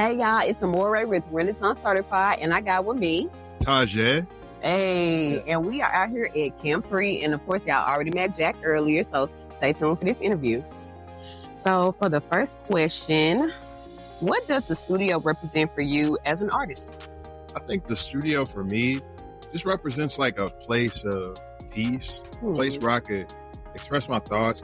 Hey y'all, it's Amore with Renaissance Starter Pod, and I got with me Taj.ai. Hey, and we are out here at ca.mpthree, and of course y'all already met Jack earlier, so stay tuned for this interview. So for the first question, what does the studio represent for you as an artist? I think the studio for me just represents like a place of peace, a place where I could express my thoughts,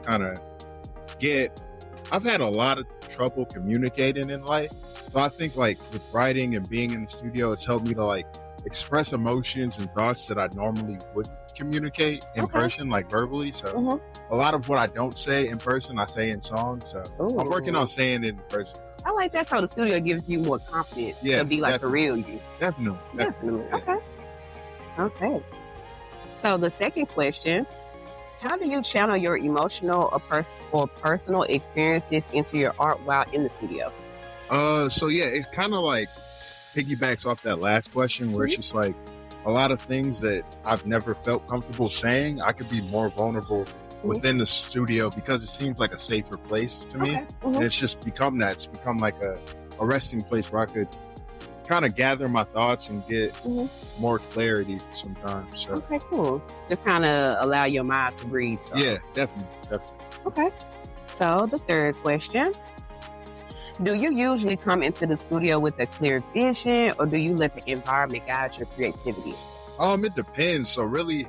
I've had a lot of trouble communicating in life. So I think like with writing and being in the studio, it's helped me to like express emotions and thoughts that I normally wouldn't communicate in person, like verbally. So a lot of what I don't say in person, I say in songs. So I'm working on saying it in person. I like that. So the studio gives you more confidence to be like the real you. Definitely. Okay. So the second question, how do you channel your emotional or personal experiences into your art while in the studio? It kind of like piggybacks off that last question where it's just like a lot of things that I've never felt comfortable saying. I could be more vulnerable within the studio because it seems like a safer place to me. And it's just become that. It's become like a resting place where I could kind of gather my thoughts and get more clarity sometimes. So. Okay, cool. Just kind of allow your mind to breathe. So. Yeah, definitely. Okay. So the third question. Do you usually come into the studio with a clear vision, or do you let the environment guide your creativity? It depends. So really,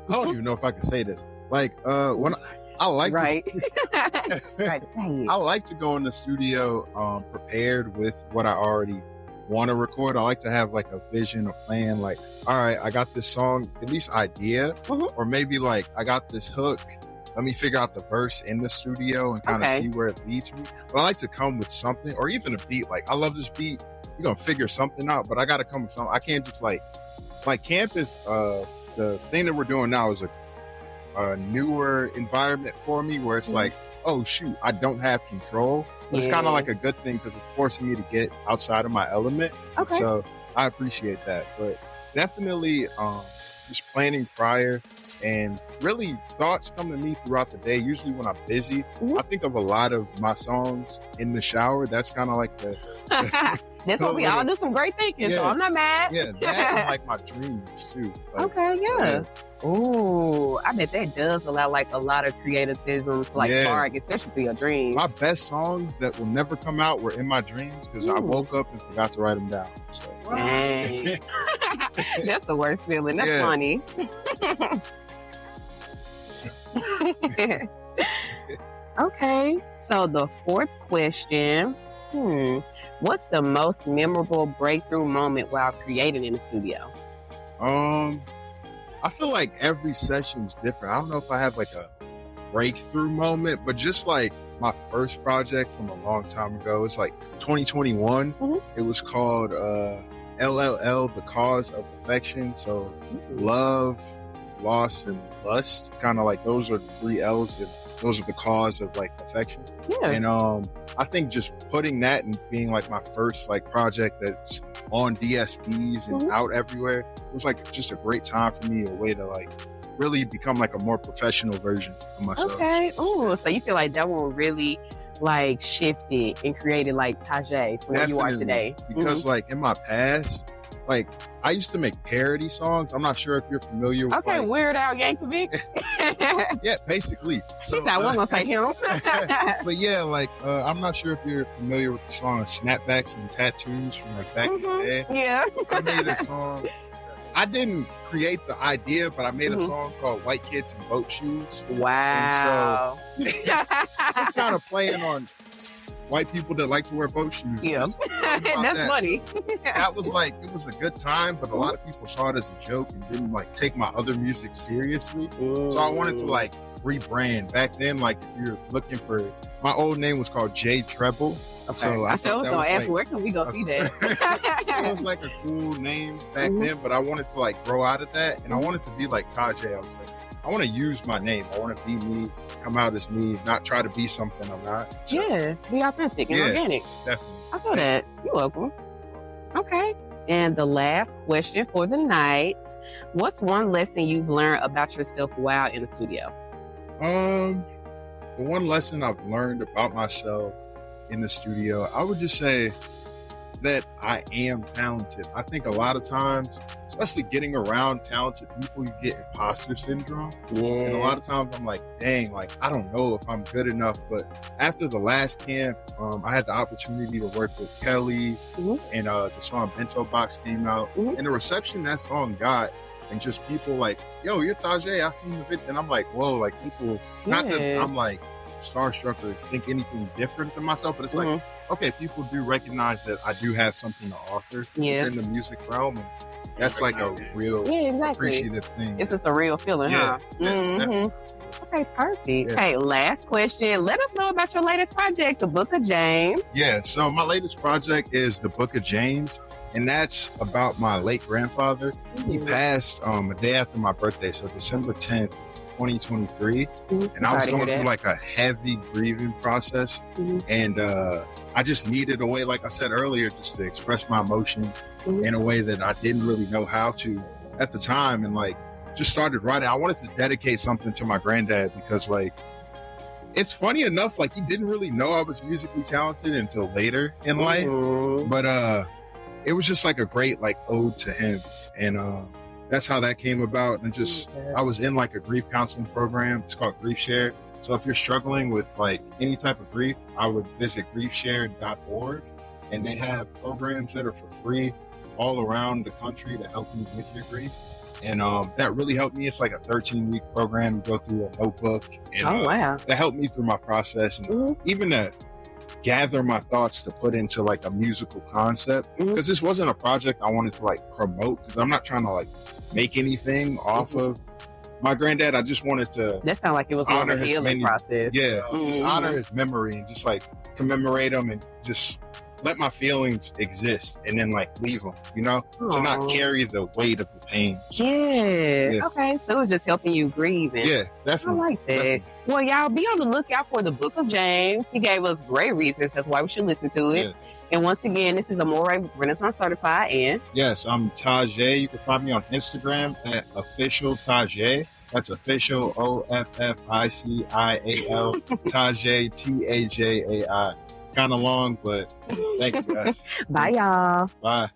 I don't even know if I can say this. Like, when I like I like to go in the studio prepared with what I already want to record. I like to have like a vision, a plan. Like, all right, I got this song, at least idea, or maybe like I got this hook. Let me figure out the verse in the studio and kind of see where it leads me. But I like to come with something, or even a beat. Like, I love this beat. You're going to figure something out, but I got to come with something. I can't just like campus, the thing that we're doing now is a newer environment for me where it's like, oh shoot, I don't have control. But it's kind of like a good thing because it's forcing me to get outside of my element. So I appreciate that. But definitely just planning prior. And really, thoughts come to me throughout the day. Usually when I'm busy, I think of a lot of my songs in the shower. That's kind of like that's what we all do, some great thinking, so I'm not mad. Yeah, that and like my dreams too. Like, Oh, I bet that does allow like a lot of creativism to like spark, especially for your dreams. My best songs that will never come out were in my dreams because I woke up and forgot to write them down. So. Dang. That's the worst feeling. That's funny. Okay, so the fourth question, what's the most memorable breakthrough moment while creating in the studio? I feel like every session's different. I don't know if I have like a breakthrough moment, but just like my first project from a long time ago, it's like 2021. It was called LLL, The Cause of Affection. So love, loss, and lust, kind of like those are the three L's. Those are the cause of like affection. And I think just putting that and being like my first like project that's on DSPs and out everywhere, it was like just a great time for me, a way to like really become like a more professional version of myself. Okay. Oh, so you feel like that one really like shifted and created like Taj.ai from where you are today? Because like in my past, like I used to make parody songs. I'm not sure if you're familiar with Weird Al Yankovic. Yeah, basically. So I wasn't gonna say him. But yeah, like I'm not sure if you're familiar with the song Snapbacks and Tattoos from like back in the day. Yeah. I made a song. I didn't create the idea, but I made a song called White Kids in Boat Shoes. Wow. And so just kind of playing on white people that like to wear boat shoes. Yeah. That's funny. That was like, it was a good time, but a lot of people saw it as a joke and didn't like take my other music seriously. So I wanted to like rebrand. Back then, like if you're looking for, my old name was called J Treble. So I was gonna ask, where can we go see that? It was like a cool name back then, but I wanted to like grow out of that, and I wanted to be like Taj.ai. I want to use my name. I want to be me, come out as me, not try to be something I'm not. So, be authentic and organic. Definitely. I feel that. You're welcome. Okay. And the last question for the night, what's one lesson you've learned about yourself while in the studio? The one lesson I've learned about myself in the studio, I would just say that I am talented. I think a lot of times, especially getting around talented people, you get imposter syndrome. Yeah. And a lot of times I'm like, dang, like, I don't know if I'm good enough. But after the last camp, I had the opportunity to work with Kelly, and the song Bento Box came out. And the reception that song got, and just people like, yo, you're Taj.ai, I seen the video. And I'm like, whoa, like people, not that I'm like starstruck or think anything different than myself, but it's like, okay, people do recognize that I do have something to offer in the music realm. And that's like a real appreciative thing. It's just a real feeling, huh? Okay, perfect. Yeah. Okay, last question. Let us know about your latest project, the Book of James. Yeah, so my latest project is the Book of James, and that's about my late grandfather. He passed a day after my birthday, so December 10th, 2023. And I was going through like a heavy grieving process. And I just needed a way, like I said earlier, just to express my emotion in a way that I didn't really know how to at the time. And like, just started writing. I wanted to dedicate something to my granddad because like, it's funny enough, like he didn't really know I was musically talented until later in life. But it was just like a great like ode to him. And that's how that came about. And just, I was in like a grief counseling program. It's called Grief Share. So if you're struggling with like any type of grief, I would visit griefshare.org, and they have programs that are for free all around the country to help you with your grief. And that really helped me. It's like a 13-week program. You go through a notebook. And, that helped me through my process. And even to gather my thoughts to put into like a musical concept. Because this wasn't a project I wanted to like promote, because I'm not trying to like make anything off of my granddad. I just wanted to. That sounded like it was more of a healing process. Yeah, just honor his memory and just like commemorate him and just let my feelings exist and then like leave them, you know, to not carry the weight of the pain. Okay, so it was just helping you grieve. And Definitely. I like that. Definitely. Well, y'all be on the lookout for the Book of James. He gave us great reasons. That's why we should listen to it. And once again, this is Amore Renaissance Certified. And yes, I'm Taj.ai. You can find me on Instagram at official Taj.ai. That's official OFFICIAL Taj.ai TAJAI. Kind of long, but thank you guys. Bye, y'all. Bye.